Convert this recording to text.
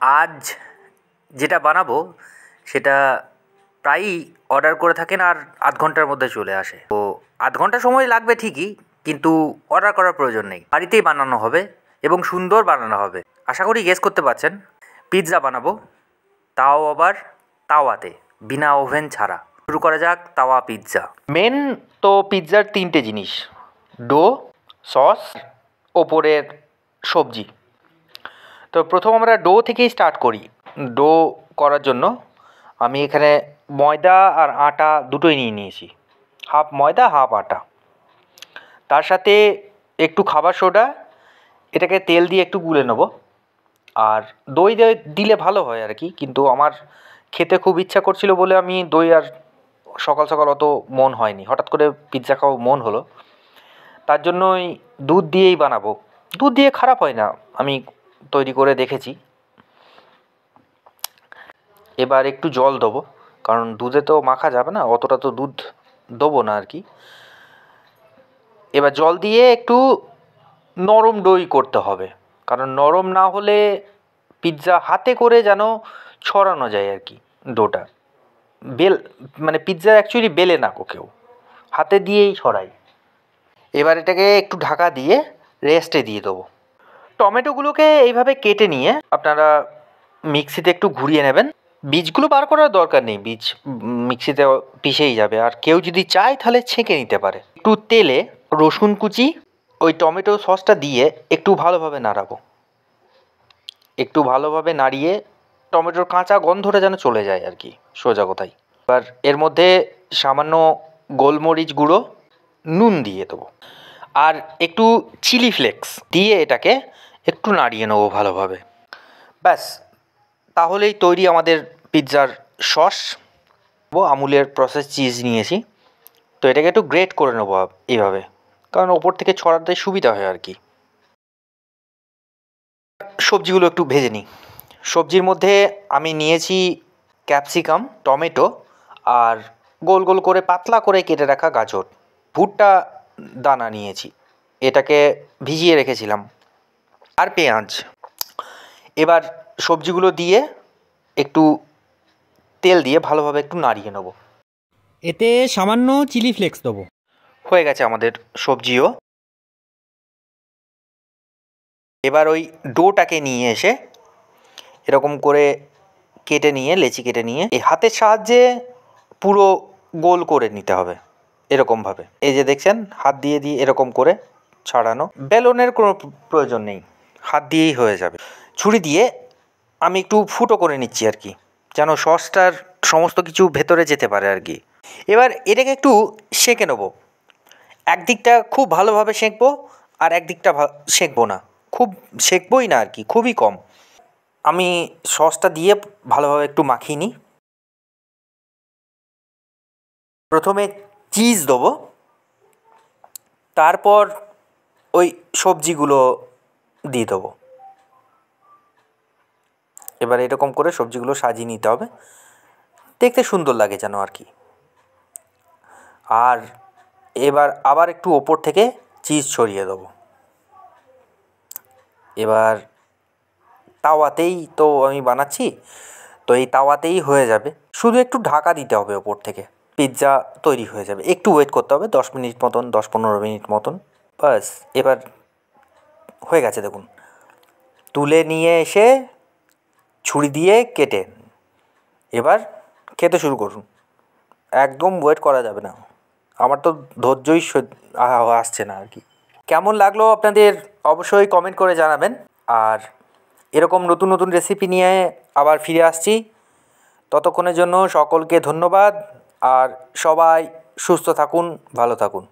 আজ যেটা বানাবো সেটা প্রায়ই অর্ডার করে থাকেন আর আধ ঘন্টার মধ্যে চলে আসে। তো আধ ঘন্টা সময় লাগবে ঠিকই, কিন্তু অর্ডার করার প্রয়োজন নেই, বাড়িতেই বানানো হবে এবং সুন্দর বানানো হবে। আশা করি গেস করতে পারছেন। পিৎজা বানাবো, তাও আবার তাওয়াতে, বিনা ওভেন ছাড়া। শুরু করা যাক তাওয়া পিৎজা। মেন তো পিৎজার 3টে জিনিস: ডো, সস, ওপরের সবজি। তো প্রথম আমরা ডো থেকেই স্টার্ট করি। ডো করার জন্য আমি এখানে ময়দা আর আটা দুটোই নিয়ে নিয়েছি, হাফ ময়দা হাফ আটা। তার সাথে একটু খাবার সোডা, এটাকে তেল দিয়ে একটু গুলে নেব। আর দই দিলে ভালো হয় আর কি, কিন্তু আমার খেতে খুব ইচ্ছা করছিল বলে আমি দই আর সকাল সকাল অত মন হয়নি, হঠাৎ করে পিৎজা খাওয়া মন হলো, তার জন্যই দুধ দিয়েই বানাবো। দুধ দিয়ে খারাপ হয় না, আমি তৈরি করে দেখেছি। এবার একটু জল দেবো, কারণ দুধে তো মাখা যাবে না, অতটা তো দুধ দেবো না আর কি। এবার জল দিয়ে একটু নরম ডোই করতে হবে, কারণ নরম না হলে পিৎজা হাতে করে যেন ছড়ানো যায় আর কি ডোটা। মানে পিৎজা অ্যাকচুয়ালি বেলে না কেউ, হাতে দিয়েই ছড়াই। এবার এটাকে একটু ঢাকা দিয়ে রেস্টে দিয়ে দেবো। টমেটোগুলোকে এইভাবে কেটে নিয়ে আপনারা মিক্সিতে একটু ঘুরিয়ে নেবেন। বীজগুলো বার করার দরকার নেই, বীজ মিক্সিতে পিষেই যাবে। আর কেউ যদি চায় তাহলে ছেঁকে নিতে পারে। একটু তেলে রসুন কুচি ওই টমেটো সসটা দিয়ে একটু ভালোভাবে নাড়াবো। একটু ভালোভাবে নাড়িয়ে টমেটোর কাঁচা গন্ধটা যেন চলে যায় আর কি, সোজা কথাই। এবার এর মধ্যে সামান্য গোলমরিচ গুঁড়ো, নুন দিয়ে দেবো, আর একটু চিলি ফ্লেক্স দিয়ে এটাকে একটু নাড়িয়ে নেবো ভালোভাবে। ব্যাস, তাহলেই তৈরি আমাদের পিৎজার সস। আমুলের প্রসেস চিজ নিয়েছি, তো এটাকে একটু গ্রেট করে নেবো এইভাবে, কারণ ওপর থেকে ছড়াতে সুবিধা হয় আর কি। সবজিগুলো একটু ভেজে নিই। সবজির মধ্যে আমি নিয়েছি ক্যাপসিকাম, টমেটো আর গোল গোল করে পাতলা করে কেটে রাখা গাজর। ভুট্টা দানা নিয়েছি, এটাকে ভিজিয়ে রেখেছিলাম, আর পেঁয়াজ। এবার সবজিগুলো দিয়ে একটু তেল দিয়ে ভালোভাবে একটু নাড়িয়ে নেব। এতে সামান্য চিলি ফ্লেক্স দেবো। হয়ে গেছে আমাদের সবজিও। এবার ওই ডোটাকে নিয়ে এসে এরকম করে কেটে নিয়ে, লেচি কেটে নিয়ে এই হাতের সাহায্যে পুরো গোল করে নিতে হবে এরকমভাবে। এই যে দেখছেন, হাত দিয়ে দিয়ে এরকম করে ছাড়ানো। বেলনের কোনো প্রয়োজন নেই, হাত দিয়েই হয়ে যাবে। ছুরি দিয়ে আমি একটু ফুটো করে নিচ্ছি আর কি, যেন সসটার সমস্ত কিছু ভেতরে যেতে পারে আর কি। এবার এটাকে একটু সেঁকে নেবো। একদিকটা খুব ভালোভাবে সেঁকবো, আর একদিকটা সেঁকবো না, খুব সেঁকবোই না আর কি, খুবই কম। আমি সসটা দিয়ে ভালোভাবে একটু মাখিয়ে নিই। প্রথমে চিজ দেবো, তারপর ওই সবজিগুলো দিয়ে দেবো। এবার এরকম করে সবজিগুলো সাজিয়ে নিতে হবে, দেখতে সুন্দর লাগে যেন আর কি। আর এবার আবার একটু ওপর থেকে চিজ ছড়িয়ে দেবো। এবার তাওয়াতেই তো আমি বানাচ্ছি, তো এই তাওয়াতেই হয়ে যাবে, শুধু একটু ঢাকা দিতে হবে ওপর থেকে, পিৎজা তৈরি হয়ে যাবে। একটু ওয়েট করতে হবে 10 মিনিট মতন, 10-15 মিনিট মতন, বাস। এবার হয়ে গেছে দেখুন। তুলে নিয়ে এসে ছুরি দিয়ে কেটে এবার খেতে শুরু করুন। একদম ওয়েট করা যাবে না, আমার তো ধৈর্যই আসছে না আর কি। কেমন লাগলো আপনাদের অবশ্যই কমেন্ট করে জানাবেন। আর এরকম নতুন নতুন রেসিপি নিয়ে আবার ফিরে আসছি। ততক্ষণের জন্য সকলকে ধন্যবাদ, আর সবাই সুস্থ থাকুন, ভালো থাকুন।